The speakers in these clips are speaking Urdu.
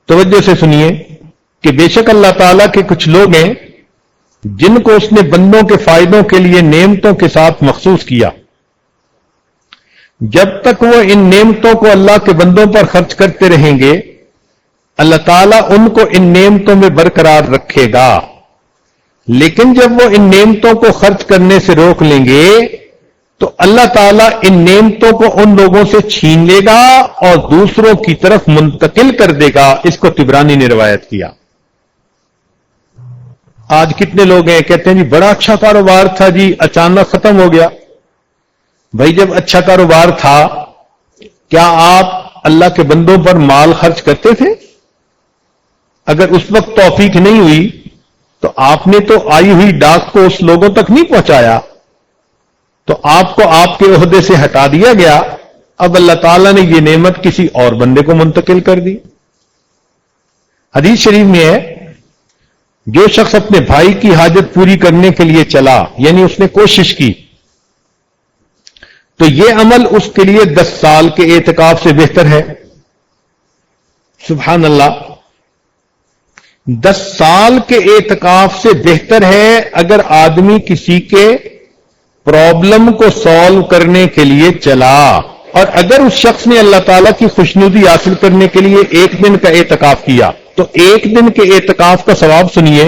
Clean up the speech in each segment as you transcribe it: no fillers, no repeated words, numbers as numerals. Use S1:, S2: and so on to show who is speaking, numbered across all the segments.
S1: توجہ سے سنیے کہ بے شک اللہ تعالیٰ کے کچھ لوگ ہیں جن کو اس نے بندوں کے فائدوں کے لیے نعمتوں کے ساتھ مخصوص کیا. جب تک وہ ان نعمتوں کو اللہ کے بندوں پر خرچ کرتے رہیں گے اللہ تعالیٰ ان کو ان نعمتوں میں برقرار رکھے گا. لیکن جب وہ ان نعمتوں کو خرچ کرنے سے روک لیں گے تو اللہ تعالیٰ ان نعمتوں کو ان لوگوں سے چھین لے گا اور دوسروں کی طرف منتقل کر دے گا. اس کو طبرانی نے روایت کیا. آج کتنے لوگ ہیں کہتے ہیں جی بڑا اچھا کاروبار تھا جی اچانک ختم ہو گیا. بھائی جب اچھا کاروبار تھا کیا آپ اللہ کے بندوں پر مال خرچ کرتے تھے؟ اگر اس وقت توفیق نہیں ہوئی تو آپ نے تو آئی ہوئی ڈاک کو اس لوگوں تک نہیں پہنچایا تو آپ کو آپ کے عہدے سے ہٹا دیا گیا. اب اللہ تعالیٰ نے یہ نعمت کسی اور بندے کو منتقل کر دی. حدیث شریف میں ہے جو شخص اپنے بھائی کی حاجت پوری کرنے کے لیے چلا یعنی اس نے کوشش کی تو یہ عمل اس کے لیے 10 سال کے اعتکاف سے بہتر ہے. سبحان اللہ. 10 سال کے اعتکاف سے بہتر ہے اگر آدمی کسی کے پرابلم کو سالو کرنے کے لیے چلا. اور اگر اس شخص نے اللہ تعالیٰ کی خوشنودی حاصل کرنے کے لیے 1 دن کا اعتکاف کیا تو 1 دن کے اعتکاف کا ثواب سنیے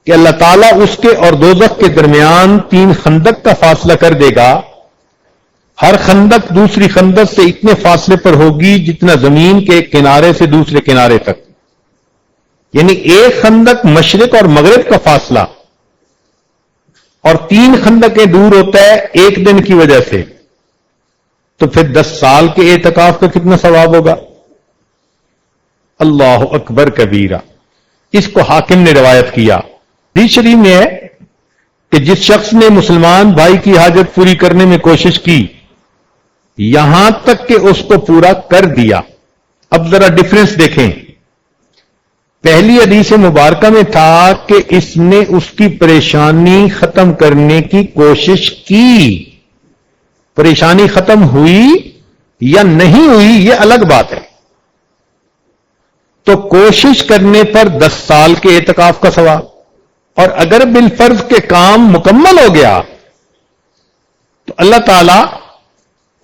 S1: کہ اللہ تعالیٰ اس کے اور دوزخ کے درمیان 3 خندق کا فاصلہ کر دے گا. ہر خندق دوسری خندق سے اتنے فاصلے پر ہوگی جتنا زمین کے ایک کنارے سے دوسرے کنارے تک. یعنی 1 خندق مشرق اور مغرب کا فاصلہ اور 3 خندقیں دور ہوتا ہے 1 دن کی وجہ سے. تو پھر 10 سال کے اعتکاف کا کتنا ثواب ہوگا؟ اللہ اکبر کبیرہ. اس کو حاکم نے روایت کیا. حدیث شریف میں ہے کہ جس شخص نے مسلمان بھائی کی حاجت پوری کرنے میں کوشش کی یہاں تک کہ اس کو پورا کر دیا. اب ذرا ڈفرنس دیکھیں. پہلی حدیث مبارکہ میں تھا کہ اس نے اس کی پریشانی ختم کرنے کی کوشش کی. پریشانی ختم ہوئی یا نہیں ہوئی یہ الگ بات ہے. تو کوشش کرنے پر 10 سال کے اعتکاف کا ثواب. اور اگر بالفرض کے کام مکمل ہو گیا تو اللہ تعالی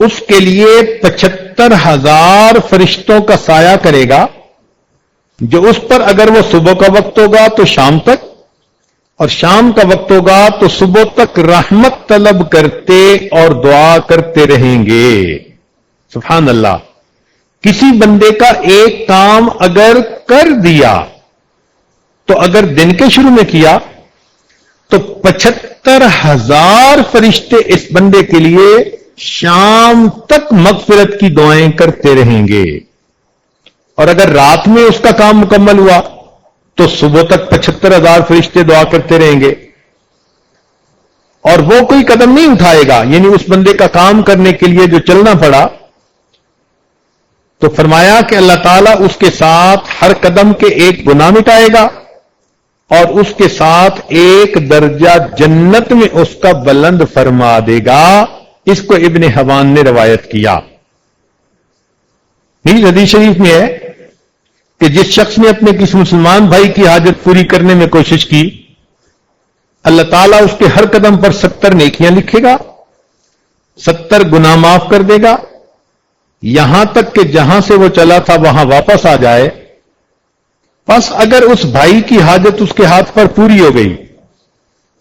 S1: اس کے لیے 75,000 فرشتوں کا سایہ کرے گا جو اس پر اگر وہ صبح کا وقت ہوگا تو شام تک اور شام کا وقت ہوگا تو صبح تک رحمت طلب کرتے اور دعا کرتے رہیں گے. سبحان اللہ. کسی بندے کا ایک کام اگر کر دیا تو اگر دن کے شروع میں کیا تو 75,000 فرشتے اس بندے کے لیے شام تک مغفرت کی دعائیں کرتے رہیں گے. اور اگر رات میں اس کا کام مکمل ہوا تو صبح تک 75,000 فرشتے دعا کرتے رہیں گے. اور وہ کوئی قدم نہیں اٹھائے گا یعنی اس بندے کا کام کرنے کے لیے جو چلنا پڑا تو فرمایا کہ اللہ تعالیٰ اس کے ساتھ ہر قدم کے ایک گناہ مٹائے گا اور اس کے ساتھ 1 درجہ جنت میں اس کا بلند فرما دے گا. اس کو ابن حبان نے روایت کیا. حدیث شریف میں ہے کہ جس شخص نے اپنے کسی مسلمان بھائی کی حاجت پوری کرنے میں کوشش کی اللہ تعالیٰ اس کے ہر قدم پر 70 نیکیاں لکھے گا 70 گناہ معاف کر دے گا یہاں تک کہ جہاں سے وہ چلا تھا وہاں واپس آ جائے. بس اگر اس بھائی کی حاجت اس کے ہاتھ پر پوری ہو گئی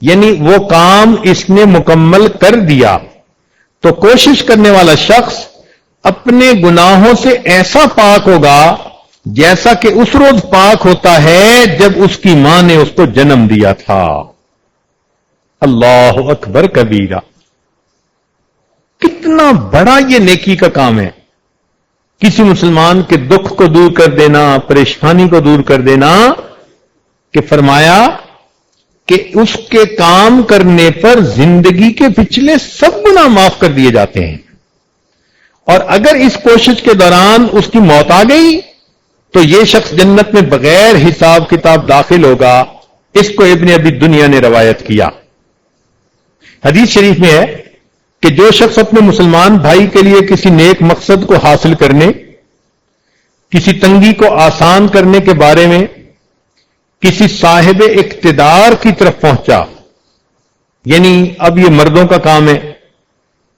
S1: یعنی وہ کام اس نے مکمل کر دیا تو کوشش کرنے والا شخص اپنے گناہوں سے ایسا پاک ہوگا جیسا کہ اس روز پاک ہوتا ہے جب اس کی ماں نے اس کو جنم دیا تھا. اللہ اکبر کبیرہ. کتنا بڑا یہ نیکی کا کام ہے. کسی مسلمان کے دکھ کو دور کر دینا پریشانی کو دور کر دینا کہ فرمایا کہ اس کے کام کرنے پر زندگی کے پچھلے سب گناہ معاف کر دیے جاتے ہیں. اور اگر اس کوشش کے دوران اس کی موت آ گئی تو یہ شخص جنت میں بغیر حساب کتاب داخل ہوگا. اس کو ابن ابی دنیا نے روایت کیا. حدیث شریف میں ہے کہ جو شخص اپنے مسلمان بھائی کے لیے کسی نیک مقصد کو حاصل کرنے، کسی تنگی کو آسان کرنے کے بارے میں کسی صاحب اقتدار کی طرف پہنچا، یعنی اب یہ مردوں کا کام ہے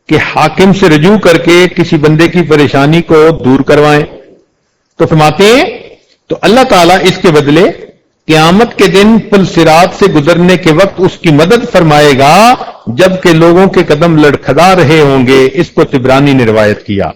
S1: کہ حاکم سے رجوع کر کے کسی بندے کی پریشانی کو دور کروائیں، تو فرماتے ہیں تو اللہ تعالیٰ اس کے بدلے قیامت کے دن پل صراط سے گزرنے کے وقت اس کی مدد فرمائے گا جبکہ لوگوں کے قدم لڑکھڑا رہے ہوں گے۔ اس کو طبرانی نے روایت کیا۔